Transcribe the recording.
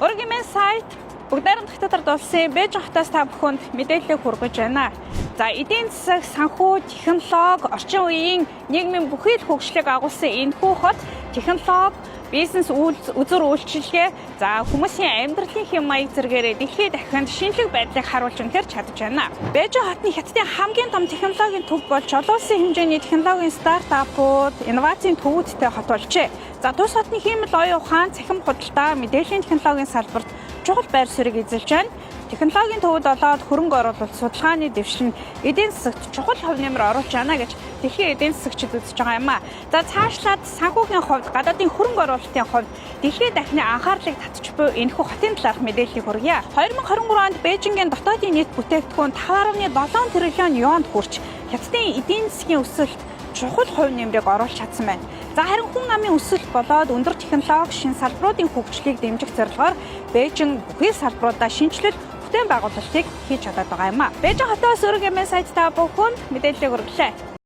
Өргөмийн сайт бүгд найрамдах дотор улсын Бээжин хотоос та бүхэнд мэдээлэл хүргэж байна. За эдийн засаг, санхүү, технологи, орчин үеийн нийгмийн бүхий л хөгжлийг агуулсан энэхүү хот технологи, бизнес үзүр үйлчилгээ, за хүмүүсийн амьдралын хэм маяг зэргээр дэлхийд дахинд шинжлэх байдлыг харуулж үнэхээр чадж байна. Бээжин хотны хятадын хамгийн том технологийн төв болж олон улсын хэмжээний технологийн стартапууд, инновацийн төвүүдтэй хот болжээ. За тус хотны хиймэл оюун ухаан, цахим худалдаа, мэдээллийн технологийн салбарт чухал байр суурийг эзэлж байна. Технологийн төвд болоод хөрөнгө оруулалт, судалгааны дэвшин, эдийн засагт чухал хувь нэмэр оруулж байна гэж дэлхийн эдийн засагчид үзэж байгаа юм а. За цаашлаад санхүүгийн хувьд, гадаадын хөрөнгө оруулалтын хувьд дэлхийн дахины анхаарлыг татж буй энэхүү хотын талаарх мэдээллийг хүргье. 2023 онд Бээжингийн дотоодын нийт бүтээгдэхүүн 5.7 тэрлион юанд хүрч хятадын эдийн засгийн өсөлт чухал хувь нэмрийг оруулж чадсан байна. За харин хүн амын өсөлт болоод өндөр технологи, шин салбаруудын хөгжлийг дэмжих зорилгоор Бээжин бүхий салбаруудаа шинжилэл бүтээн байгуулалтыг хийж чадаад байгаа юм а. Бээжин хотоос Өргөмийн сайт та бүхэнд мэдээллийг хүргэлээ.